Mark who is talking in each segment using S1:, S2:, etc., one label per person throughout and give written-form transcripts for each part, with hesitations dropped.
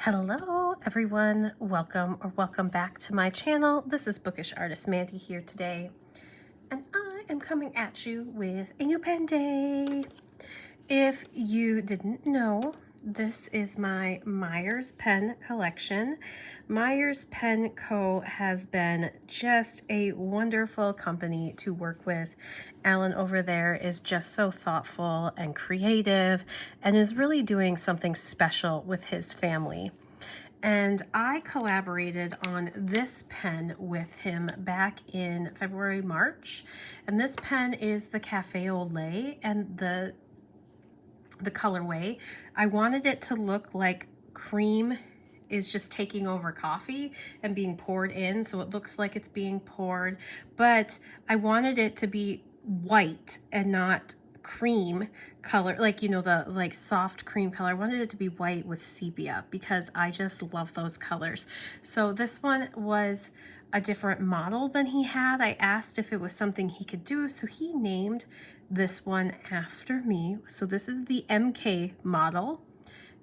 S1: Hello everyone, welcome back to my channel. This is Bookish Artist Mandy here today, and I am coming at you with a new pen day. If you didn't know, this is my Myers pen collection. Myers Pen Co. has been just a wonderful company to work with. Alan over there is just so thoughtful and creative and is really doing something special with his family. And I collaborated on this pen with him back in February, March. And this pen is the Cafe au Lait, and the colorway, I wanted it to look like cream is just taking over coffee and being poured in, so it looks like it's being poured, but I wanted it to be white and not cream color, like, you know, the like soft cream color. I wanted it to be white with sepia because I just love those colors. So this one was a different model than he had. I asked if it was something he could do, so he named this one after me. So this is the MK model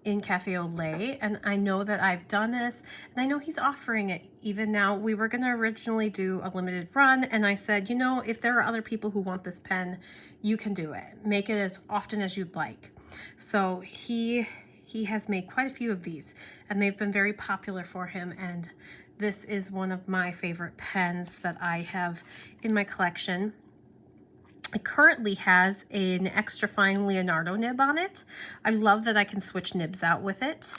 S1: in Cafe au Lait, and I know that I've done this, and I know he's offering it even now. We were going to originally do a limited run, and I said, you know, if there are other people who want this pen, you can do it. Make it as often as you'd like. So he has made quite a few of these, and they've been very popular for him, and this is one of my favorite pens that I have in my collection. It currently has an extra fine Leonardo nib on it. I love that I can switch nibs out with it.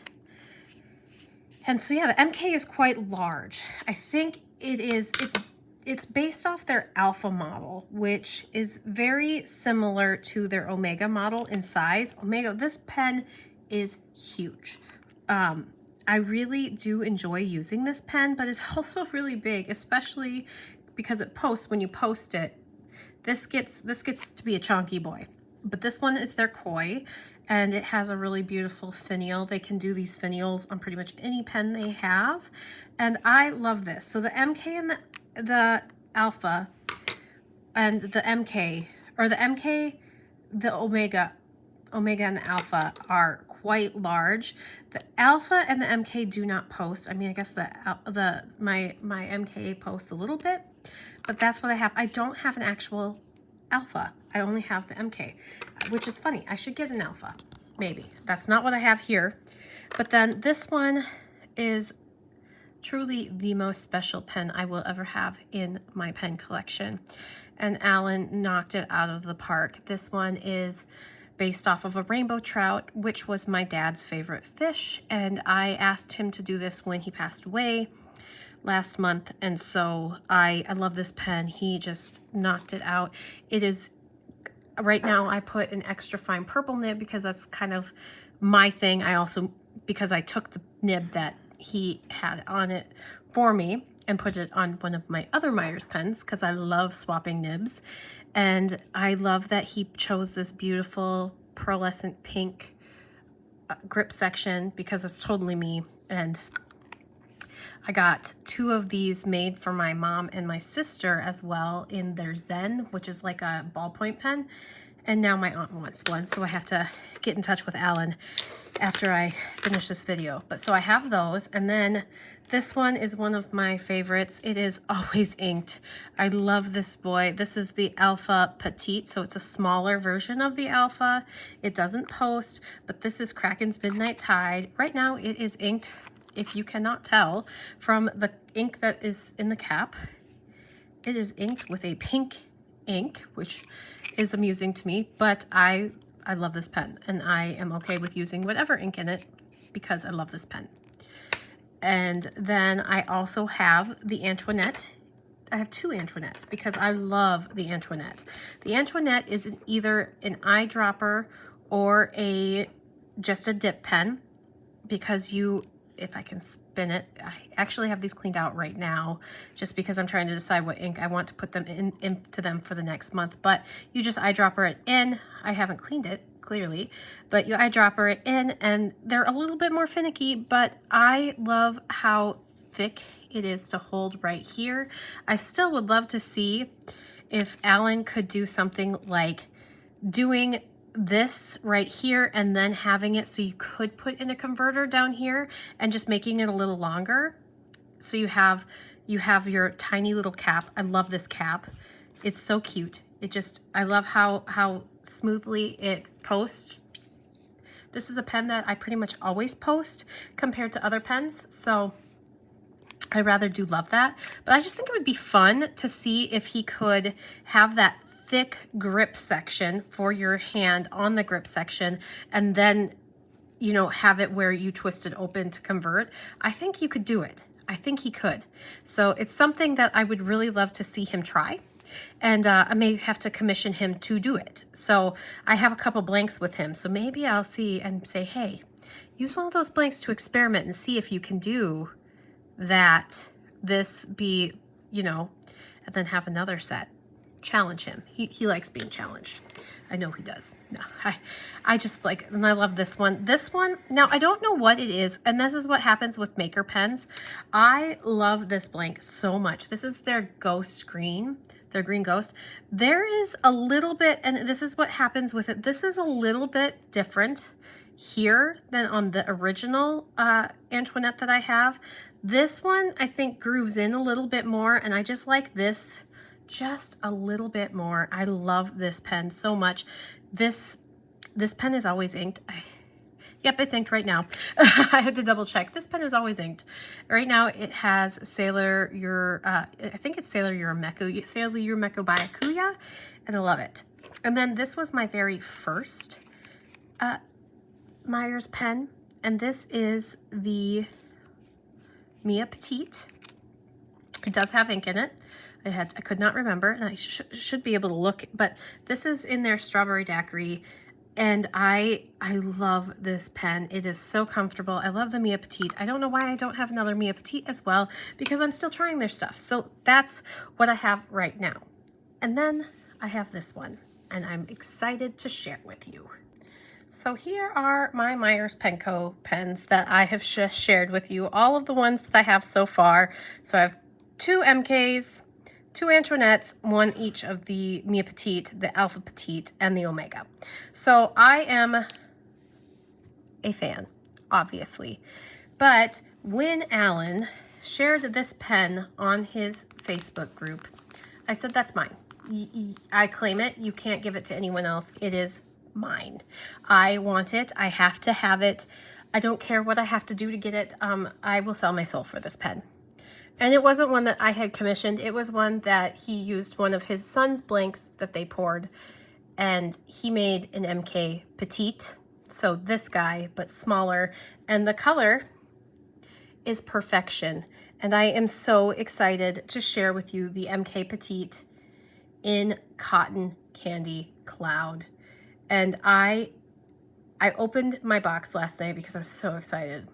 S1: And so yeah, the MK is quite large. I think it's based off their Alpha model, which is very similar to their Omega model in size. This pen is huge. I really do enjoy using this pen, but it's also really big, especially because it posts. When you post it, this gets to be a chunky boy. But this one is their Koi, and it has a really beautiful finial. They can do these finials on pretty much any pen they have, and I love this. So the MK and the Alpha and the MK, or the MK, the Omega and the Alpha are quite large. The Alpha and the MK do not post. I mean, I guess my MK posts a little bit, but that's what I have. I don't have an actual Alpha. I only have the MK, which is funny. I should get an Alpha, maybe. That's not what I have here. But then this one is truly the most special pen I will ever have in my pen collection. And Alan knocked it out of the park. This one is based off of a rainbow trout, which was my dad's favorite fish. And I asked him to do this when he passed away last month, and so I love this pen. He just knocked it out. It is, right now I put an extra fine purple nib because that's kind of my thing. I also, because I took the nib that he had on it for me and put it on one of my other Myers pens because I love swapping nibs. And I love that he chose this beautiful pearlescent pink grip section because it's totally me. And I got 2 of these made for my mom and my sister as well in their Zen, which is like a ballpoint pen. And now my aunt wants one, so I have to get in touch with Alan after I finish this video. But so I have those, and then this one is one of my favorites. It is always inked. I love this boy. This is the Alpha Petite, so it's a smaller version of the Alpha. It doesn't post, but this is Kraken's Midnight Tide. Right now it is inked, if you cannot tell from the ink that is in the cap. It is inked with a pink ink, which is amusing to me, but I love this pen, and I am okay with using whatever ink in it because I love this pen. And then I also have the Antoinette. I have 2 Antoinettes because I love the Antoinette. The Antoinette is either an eyedropper or just a dip pen, because if I can spin it, I actually have these cleaned out right now just because I'm trying to decide what ink I want to put them into them for the next month. But you just eyedropper it in. I haven't cleaned it, clearly, but you eyedropper it in, and they're a little bit more finicky, but I love how thick it is to hold right here. I still would love to see if Alan could do something like doing this right here and then having it so you could put in a converter down here and just making it a little longer. So you have your tiny little cap. I love this cap. It's so cute. I love how smoothly it posts. This is a pen that I pretty much always post compared to other pens. So I rather do love that, but I just think it would be fun to see if he could have that thick grip section for your hand on the grip section, and then, you know, have it where you twist it open to convert. I think you could do it. I think he could. So it's something that I would really love to see him try. And I may have to commission him to do it. So I have a couple blanks with him. So maybe I'll see and say, hey, use one of those blanks to experiment and see if you can do that, this be, you know, and then have another set. Challenge him. He likes being challenged. I know he does. No, I just like, and I love this one. This one, now I don't know what it is, and this is what happens with maker pens. I love this blank so much. This is their ghost green, their green ghost. There is a little bit, and this is what happens with it. This is a little bit different here than on the original Antoinette that I have. This one, I think, grooves in a little bit more, and I just like this just a little bit more. I love this pen so much. This pen is always inked. Yep, it's inked right now. I had to double check. This pen is always inked. Right now it has I think it's Sailor Urumeku by Akuya, and I love it. And then this was my very first Myers pen, and this is the Mia Petite. It does have ink in it. I could not remember, and I should be able to look, but this is in their Strawberry Daiquiri, and I love this pen. It is so comfortable. I love the Mia Petite. I don't know why I don't have another Mia Petite as well, because I'm still trying their stuff. So that's what I have right now. And then I have this one, and I'm excited to share it with you. So here are my Myers Penco pens that I have just shared with you, all of the ones that I have so far. So I have 2 MKs, 2 Antoinettes, 1 each of the Mia Petite, the Alpha Petite, and the Omega. So I am a fan, obviously. But when Alan shared this pen on his Facebook group, I said, that's mine. I claim it. You can't give it to anyone else. It is mine. I want it. I have to have it. I don't care what I have to do to get it. I will sell my soul for this pen. And it wasn't one that I had commissioned. It was one that he used one of his son's blanks that they poured, and he made an MK Petite. So this guy, but smaller, and the color is perfection. And I am so excited to share with you the MK Petite in Cotton Candy Cloud. And I opened my box last night because I was so excited,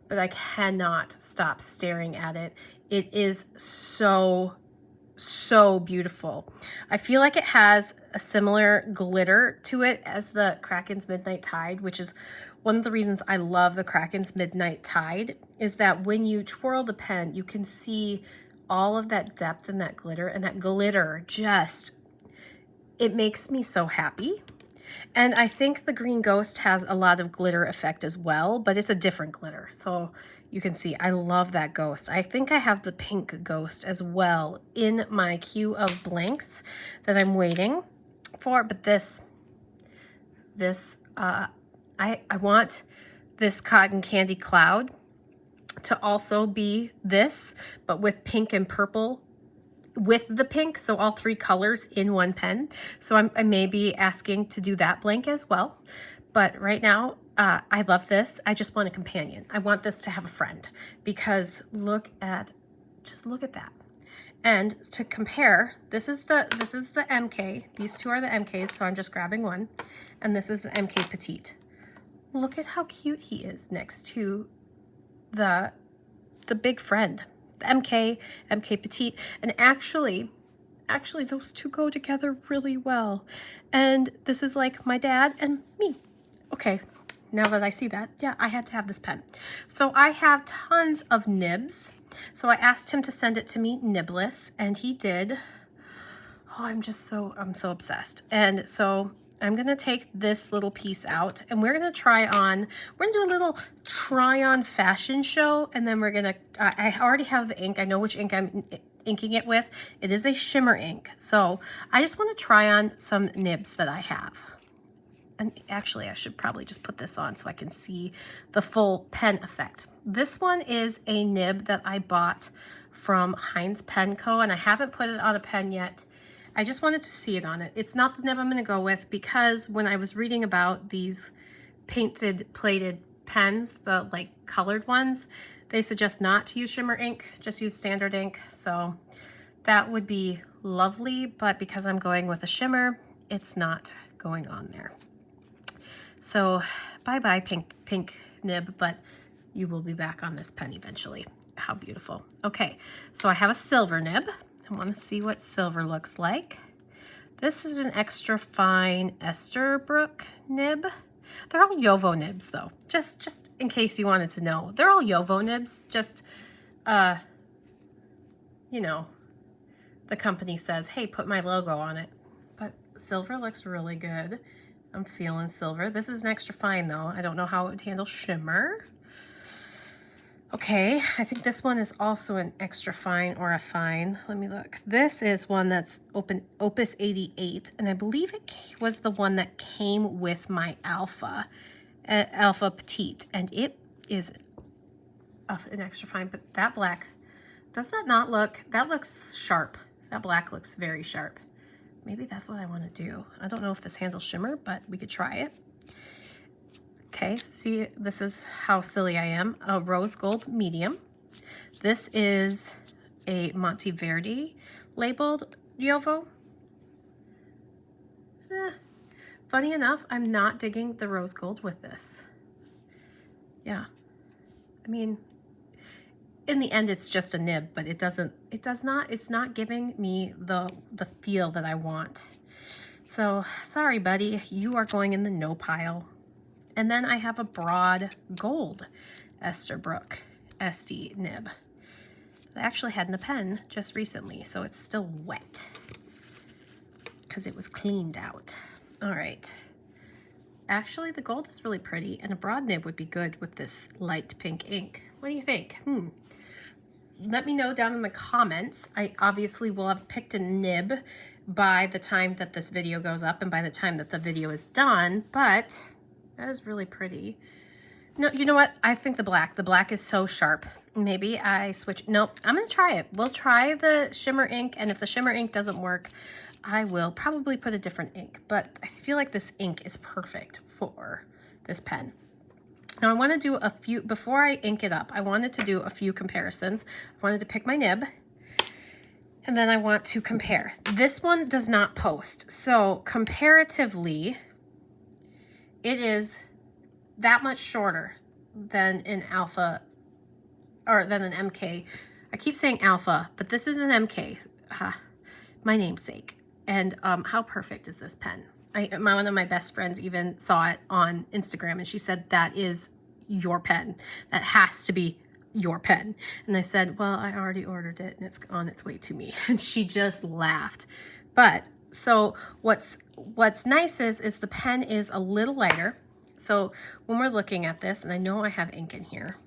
S1: but I cannot stop staring at it. It is so, so beautiful. I feel like it has a similar glitter to it as the Kraken's Midnight Tide, which is one of the reasons I love the Kraken's Midnight Tide, is that when you twirl the pen, you can see all of that depth and that glitter just, it makes me so happy. And I think the Green Ghost has a lot of glitter effect as well, but it's a different glitter. So you can see, I love that ghost. I think I have the pink ghost as well in my queue of blanks that I'm waiting for. But I want this Cotton Candy Cloud to also be this, but with pink and purple with the pink, so all 3 colors in one pen. So I may be asking to do that blank as well. But right now, I love this. I just want a companion. I want this to have a friend, because just look at that. And to compare, this is the MK. These 2 are the MKs, so I'm just grabbing one. And this is the MK Petite. Look at how cute he is next to the big friend. MK Petite, and actually those 2 go together really well. And this is like my dad and me. Okay, now that I see that, yeah, I had to have this pen. So I have tons of nibs. So I asked him to send it to me nibless, and he did. Oh, I'm so obsessed. And so I'm going to take this little piece out and we're going to do a little try on fashion show. And then we're going to, I already have the ink. I know which ink I'm inking it with. It is a shimmer ink. So I just want to try on some nibs that I have. And actually I should probably just put this on so I can see the full pen effect. This one is a nib that I bought from Heinz Pen Co. and I haven't put it on a pen yet. I just wanted to see it on it. It's not the nib I'm going to go with because when I was reading about these painted plated pens, the like colored ones, they suggest not to use shimmer ink, just use standard ink. So that would be lovely, but because I'm going with a shimmer, it's not going on there. So bye-bye pink nib, but you will be back on this pen eventually. How beautiful. Okay, so I have a silver nib. I want to see what silver looks like. This is an extra fine Esterbrook nib. They're all Yovo nibs though, just in case you wanted to know. They're all Yovo nibs, just, you know, the company says, hey, put my logo on it. But silver looks really good. I'm feeling silver. This is an extra fine though. I don't know how it would handle shimmer. Okay, I think this one is also an extra fine or a fine. Let me look. This is one that's Opus 88, and I believe it was the one that came with my Alpha Petite, and it is an extra fine, but that black, does that not look, that looks sharp. That black looks very sharp. Maybe that's what I want to do. I don't know if this handles shimmer, but we could try it. Okay, see, this is how silly I am. A rose gold medium. This is a Monteverdi labeled Yovo. Funny enough, I'm not digging the rose gold with this. Yeah, I mean, in the end, it's just a nib, but it's not giving me the feel that I want. So sorry, buddy, you are going in the no pile. And then I have a broad gold Esterbrook SD nib. I actually had in a pen just recently, so it's still wet because it was cleaned out. All right. Actually, the gold is really pretty, and a broad nib would be good with this light pink ink. What do you think? Let me know down in the comments. I obviously will have picked a nib by the time that this video goes up and by the time that the video is done, but that is really pretty. No, you know what? I think the black is so sharp. Maybe I switch. Nope, I'm gonna try it. We'll try the shimmer ink, and if the shimmer ink doesn't work, I will probably put a different ink, but I feel like this ink is perfect for this pen. Now I want to do a few, before I ink it up, I wanted to do a few comparisons. I wanted to pick my nib, and then I want to compare. This one does not post, so comparatively, it is that much shorter than an Alpha, or than an MK. I keep saying Alpha, but this is an MK, my namesake. And how perfect is this pen? One of my best friends even saw it on Instagram, and she said, that is your pen. That has to be your pen. And I said, well, I already ordered it and it's on its way to me. And she just laughed. But so what's nice is the pen is a little lighter. So when we're looking at this, and I know I have ink in here,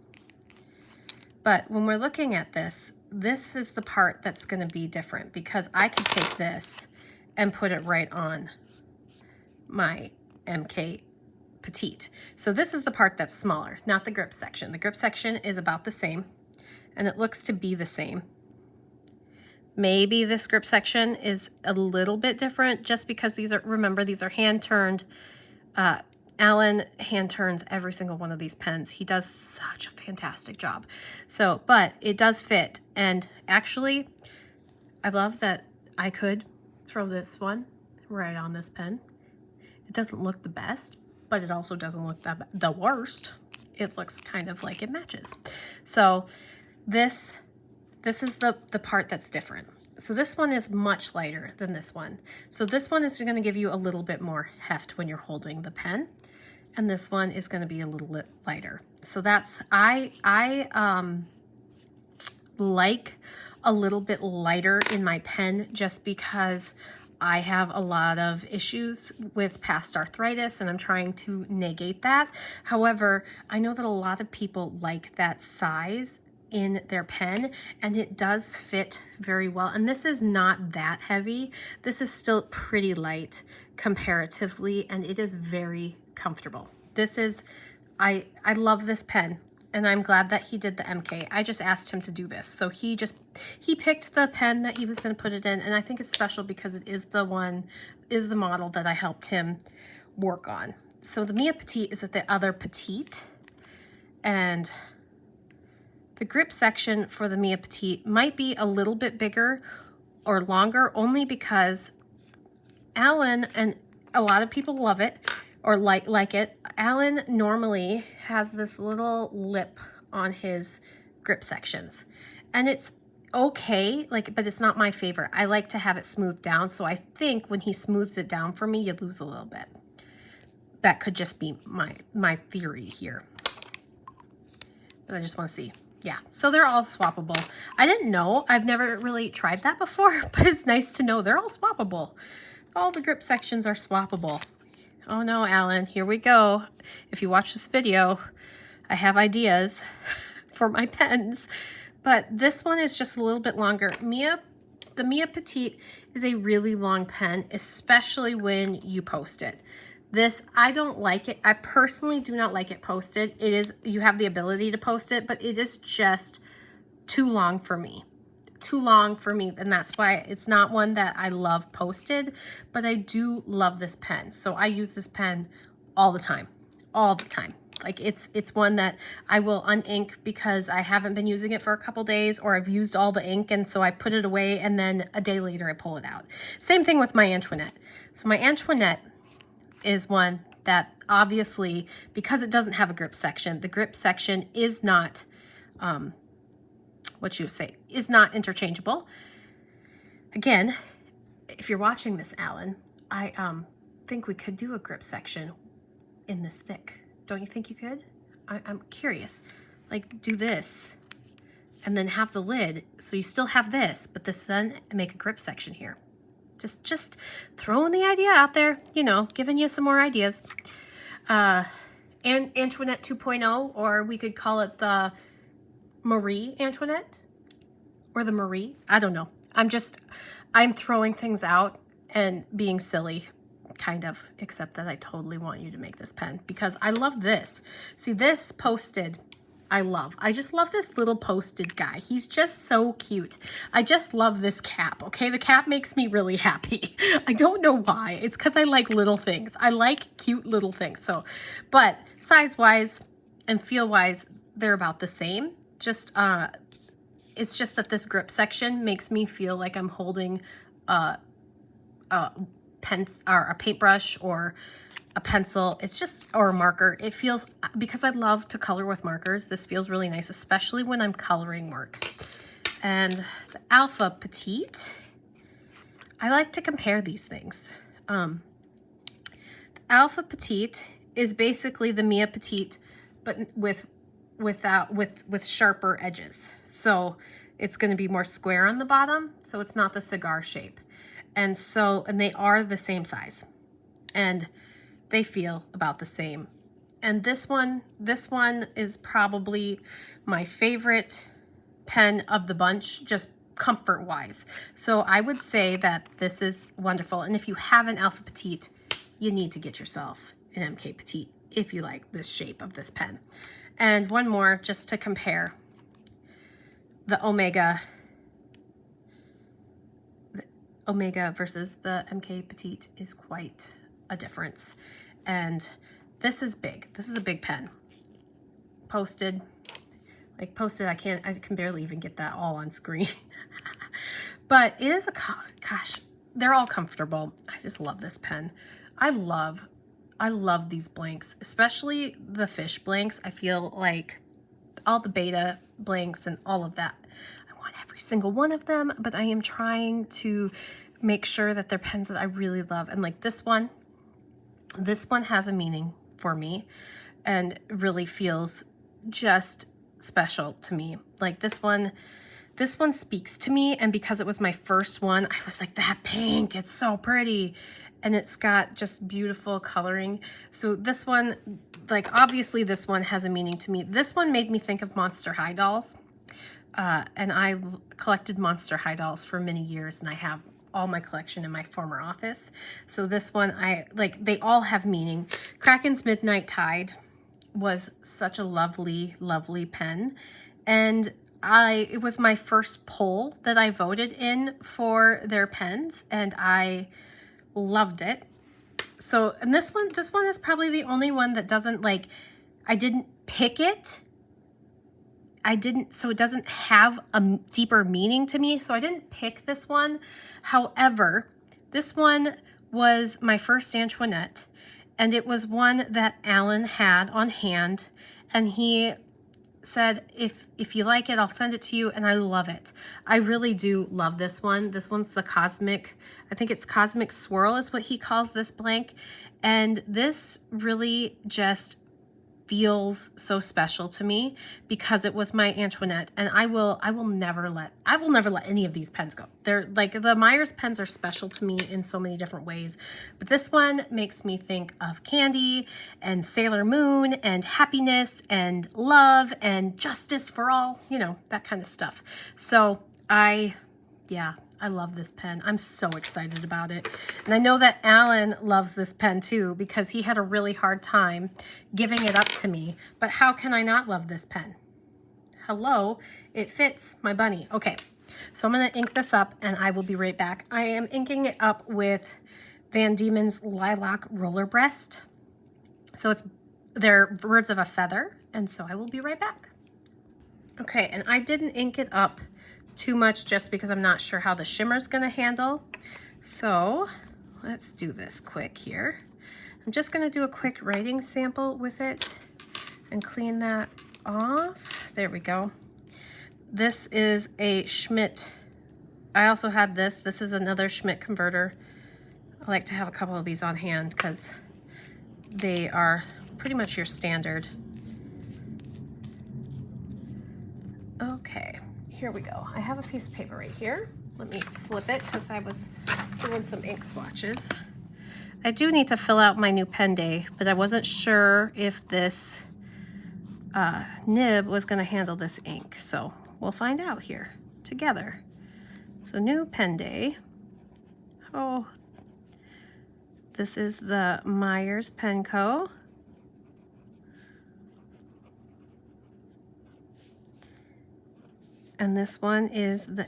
S1: but when we're looking at this, this is the part that's going to be different, because I could take this and put it right on my MK Petite. So this is the part that's smaller, not the grip section. The grip section is about the same, and it looks to be the same. Maybe this grip section is a little bit different just because these are, remember, these are hand-turned. Alan hand turns every single one of these pens. He does such a fantastic job. So, but it does fit. And actually, I love that I could throw this one right on this pen. It doesn't look the best, but it also doesn't look the worst. It looks kind of like it matches. So this is the part that's different. So this one is much lighter than this one. So this one is going to give you a little bit more heft when you're holding the pen. And this one is going to be a little bit lighter. So that's, I like a little bit lighter in my pen just because I have a lot of issues with past arthritis and I'm trying to negate that. However, I know that a lot of people like that size in their pen, and it does fit very well. And this is not that heavy. This is still pretty light comparatively, and it is very comfortable. This is, I love this pen, and I'm glad that he did the MK. I just asked him to do this. So he picked the pen that he was going to put it in, and I think it's special because it is the model that I helped him work on. So the Mia Petite is at the other Petite, and the grip section for the Mia Petite might be a little bit bigger or longer, only because Alan, and a lot of people love it or like it, Alan normally has this little lip on his grip sections, and it's okay, but it's not my favorite. I like to have it smoothed down, so I think when he smooths it down for me, you lose a little bit. That could just be my theory here, but I just want to see. Yeah, so they're all swappable. I didn't know. I've never really tried that before, but it's nice to know they're all swappable. All the grip sections are swappable. Oh no, Alan, here we go. If you watch this video, I have ideas for my pens, but this one is just a little bit longer. The Mia Petite is a really long pen, especially when you post it. This, I don't like it. I personally do not like it posted. It is, you have the ability to post it, but it is just too long for me. Too long for me, and that's why it's not one that I love posted, but I do love this pen. So I use this pen all the time. All the time. Like it's one that I will unink because I haven't been using it for a couple days, or I've used all the ink, and so I put it away, and then a day later I pull it out. Same thing with my Antoinette. So my Antoinette is one that obviously, because it doesn't have a grip section, the grip section is not, is not interchangeable. Again, if you're watching this, Alan, I think we could do a grip section in this thick. Don't you think you could? I'm curious. Like, do this and then have the lid, so you still have this, but this then make a grip section here. Just throwing the idea out there, you know, giving you some more ideas. And Antoinette 2.0, or we could call it the Marie Antoinette, or the Marie. I don't know. I'm throwing things out and being silly, kind of, except that I totally want you to make this pen because I love this. See, this posted, I just love this little posted guy. He's just so cute. I just love this cap, okay? The cap makes me really happy. I don't know why. It's because I like little things. I like cute little things. So, but size-wise and feel-wise, they're about the same. Just, it's just that this grip section makes me feel like I'm holding a pen or a paintbrush or a pencil. It's just, or a marker. It feels, because I love to color with markers, this feels really nice, especially when I'm coloring work. And the Alpha Petite, I like to compare these things. The Alpha Petite is basically the Mia Petite, but with sharper edges. So it's going to be more square on the bottom, so it's not the cigar shape. And they are the same size, and they feel about the same. And this one is probably my favorite pen of the bunch, just comfort wise. So I would say that this is wonderful. And if you have an Alpha Petite, you need to get yourself an MK Petite if you like this shape of this pen. And one more just to compare. The Omega versus the MK Petite is quite a difference. And this is big. This is a big pen. Posted, I can barely even get that all on screen. But it is gosh, they're all comfortable. I just love this pen. I love these blanks, especially the fish blanks. I feel like all the beta blanks and all of that, I want every single one of them, but I am trying to make sure that they're pens that I really love. And like this one has a meaning for me and really feels just special to me. Like this one this one speaks to me, and because it was my first one, I was like, that pink, it's so pretty. And it's got just beautiful coloring. So this one, like obviously this one has a meaning to me. This one made me think of Monster High dolls. And I collected Monster High dolls for many years, and I have all my collection in my former office. So this one, they all have meaning. Kraken's Midnight Tide was such a lovely, lovely pen. And it was my first poll that I voted in for their pens, and I loved it. So, and this one is probably the only one that doesn't, like, I didn't pick it. So it doesn't have a deeper meaning to me. So I didn't pick this one. However, this one was my first Antoinette, and it was one that Alan had on hand, and he said, if you like it, I'll send it to you, and I love it. I really do love this one. This one's the Cosmic, I think it's Cosmic Swirl is what he calls this blank, and this really just feels so special to me because it was my Antoinette, and I will never let any of these pens go. They're like, the Myers pens are special to me in so many different ways, but this one makes me think of candy and Sailor Moon and happiness and love and justice for all, you know, that kind of stuff. So I love this pen. I'm so excited about it. And I know that Alan loves this pen too, because he had a really hard time giving it up to me. But how can I not love this pen? Hello, it fits my bunny. Okay, so I'm gonna ink this up and I will be right back. I am inking it up with Van Dieman's Lilac Roller Breast. So they're birds of a feather, and so I will be right back. Okay, and I didn't ink it up too much just because I'm not sure how the shimmer is going to handle. So let's do this quick here. I'm just going to do a quick writing sample with it and clean that off. There we go. This is a Schmidt. I also had this. This is another Schmidt converter. I like to have a couple of these on hand because they are pretty much your standard. Okay. Here we go. I have a piece of paper right here. Let me flip it because I was doing some ink swatches. I do need to fill out my new pen day, but I wasn't sure if this nib was going to handle this ink. So we'll find out here together. So new pen day. Oh, this is the Myers Pen Co. And this one is the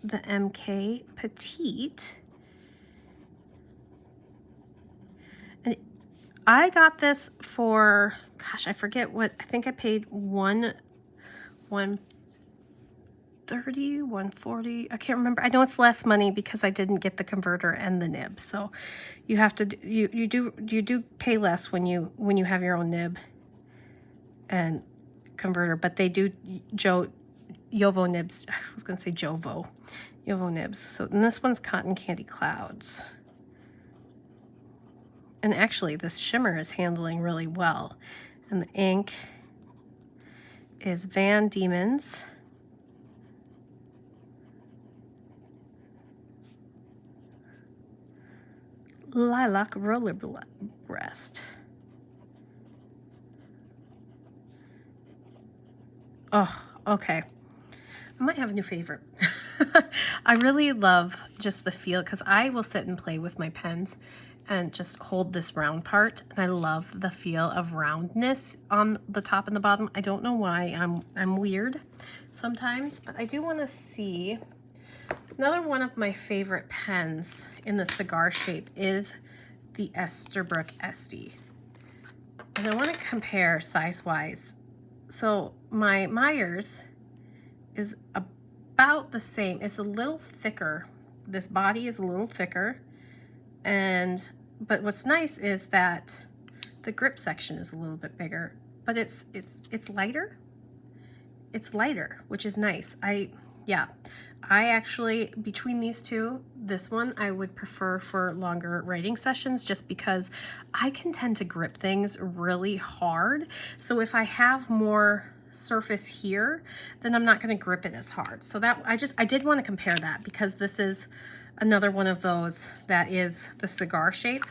S1: MK Petite. And I got this for, gosh, I forget what, I think I paid $130, $140. I can't remember. I know it's less money because I didn't get the converter and the nib. So you have to, you do pay less when you have your own nib and converter, but they do Jovo nibs. I was going to say Jovo nibs. So and this one's Cotton Candy Clouds. And actually this shimmer is handling really well. And the ink is Van Dieman's Lilac Roller Breast. Oh, okay. I might have a new favorite. I really love just the feel because I will sit and play with my pens and just hold this round part. And I love the feel of roundness on the top and the bottom. I don't know why. I'm weird sometimes, but I do want to see. Another one of my favorite pens in the cigar shape is the Esterbrook Esty. And I want to compare size-wise. So my Myers is about the same. It's a little thicker. This body is a little thicker. But what's nice is that the grip section is a little bit bigger, but it's lighter. It's lighter, which is nice. I actually, between these two, this one I would prefer for longer writing sessions just because I can tend to grip things really hard. So if I have more surface here, then I'm not going to grip it as hard. So that I did want to compare that because this is another one of those that is the cigar shape.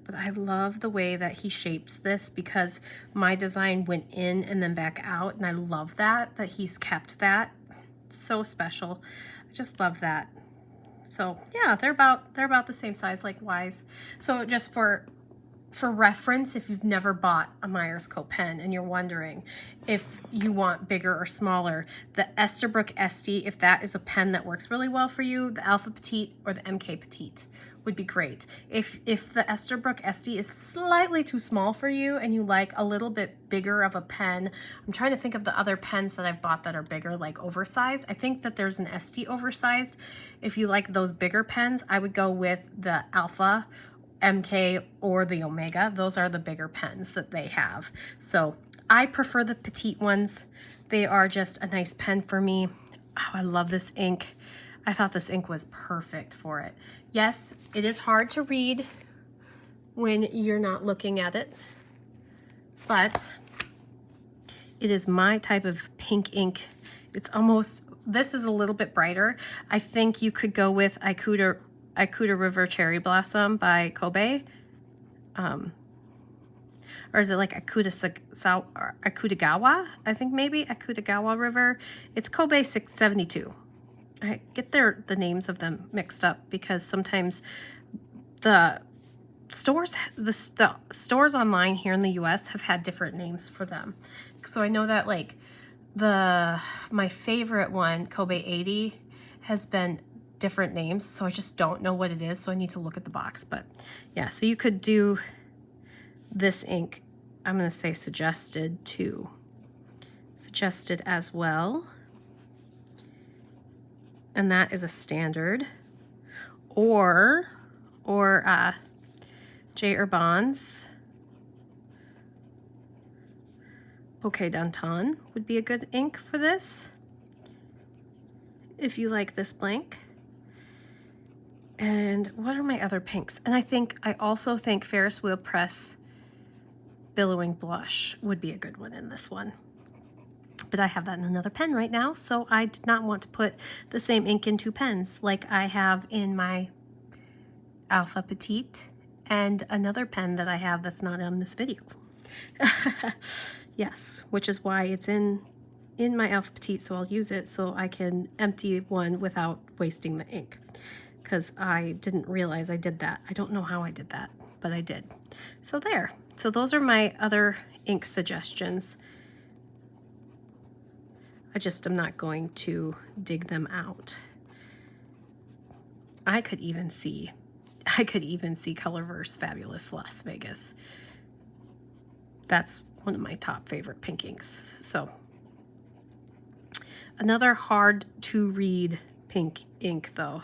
S1: But I love the way that he shapes this because my design went in and then back out, and I love that he's kept that. It's so special. I just love that. So yeah, they're about the same size, likewise. So just for reference, if you've never bought a Myers Co pen and you're wondering if you want bigger or smaller, the Esterbrook SD, if that is a pen that works really well for you, the Alpha Petite or the MK Petite would be great. If the Esterbrook SD is slightly too small for you and you like a little bit bigger of a pen, I'm trying to think of the other pens that I've bought that are bigger, like oversized. I think that there's an SD oversized. If you like those bigger pens, I would go with the Alpha, MK, or the Omega. Those are the bigger pens that they have. So I prefer the Petite ones. They are just a nice pen for me. Oh, I love this ink. I thought this ink was perfect for it. Yes, it is hard to read when you're not looking at it, but it is my type of pink ink. It's almost, this is a little bit brighter. I think you could go with Ikuta River Cherry Blossom by Kobe. Or is it like Akutagawa? I think maybe Akutagawa River. It's Kobe 672. I get the names of them mixed up because sometimes the stores online here in the US have had different names for them. So I know that like my favorite one, Kobe 80, has been different names, so I just don't know what it is, so I need to look at the box. But yeah, so you could do this ink. I'm going to say suggested as well, and that is a standard, or J. Urban's Bouquet d'Antan would be a good ink for this if you like this blank. And what are my other pinks? And I also think Ferris Wheel Press Billowing Blush would be a good one in this one. But I have that in another pen right now, so I did not want to put the same ink in two pens like I have in my Alpha Petite and another pen that I have that's not on this video. Yes, which is why it's in my Alpha Petite, so I'll use it so I can empty one without wasting the ink. Because I didn't realize I did that. I don't know how I did that, but I did. So there. So those are my other ink suggestions. I just am not going to dig them out. I could even see Colorverse Fabulous Las Vegas. That's one of my top favorite pink inks. So another hard to read pink ink though,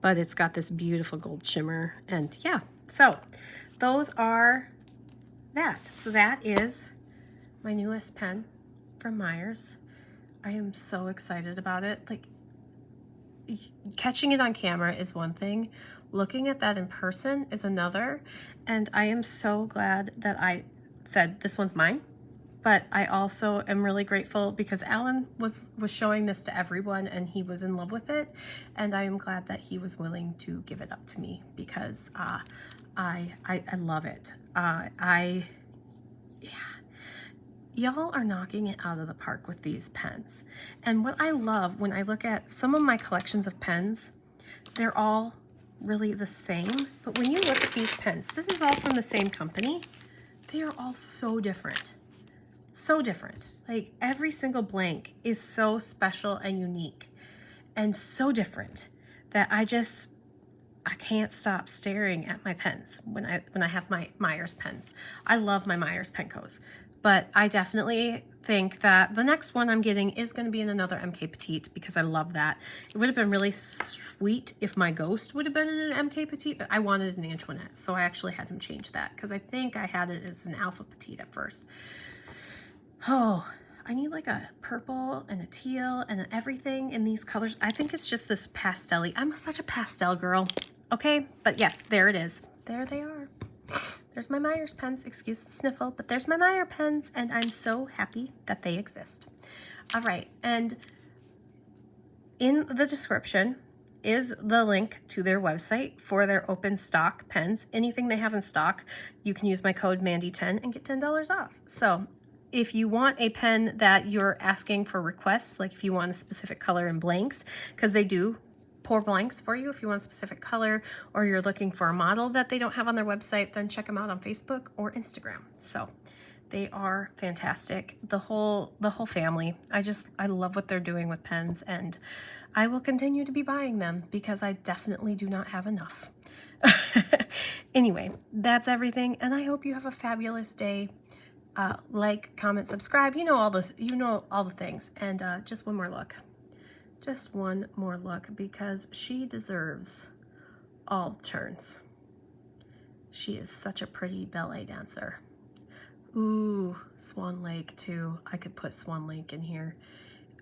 S1: but it's got this beautiful gold shimmer, and yeah, so those are that. So that is my newest pen from Myers. I am so excited about it. Like, catching it on camera is one thing, looking at that in person is another, and I am so glad that I said this one's mine. But I also am really grateful because Alan was showing this to everyone and he was in love with it. And I am glad that he was willing to give it up to me because I love it. Y'all are knocking it out of the park with these pens. And what I love when I look at some of my collections of pens, they're all really the same. But when you look at these pens, this is all from the same company. They are all so different. So different. Like every single blank is so special and unique and so different that I can't stop staring at my pens when I have my Myers pens. I love my Myers Pencos, but I definitely think that the next one I'm getting is going to be in another MK Petite because I love that. It would have been really sweet if my Ghost would have been in an MK Petite, but I wanted an Antoinette, so I actually had him change that because I think I had it as an Alpha Petite at first. Oh, I need like a purple and a teal and everything in these colors. I think it's just this pastel-y. I'm such a pastel girl, okay? But yes, there it is. There they are. There's my Myers pens, excuse the sniffle, but there's my Meyer pens, and I'm so happy that they exist. All right, and in the description is the link to their website for their open stock pens. Anything they have in stock, you can use my code Mandy10 and get $10 off. So if you want a pen that you're asking for requests, like if you want a specific color in blanks, because they do pour blanks for you if you want a specific color, or you're looking for a model that they don't have on their website, then check them out on Facebook or Instagram. So they are fantastic. The whole family. I love what they're doing with pens, and I will continue to be buying them because I definitely do not have enough. Anyway, that's everything, and I hope you have a fabulous day. Like, comment, subscribe. You know all the things. And just one more look. Just one more look, because she deserves all turns. She is such a pretty ballet dancer. Ooh, Swan Lake too. I could put Swan Lake in here.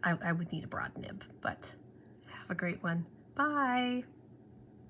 S1: I would need a broad nib, but have a great one. Bye.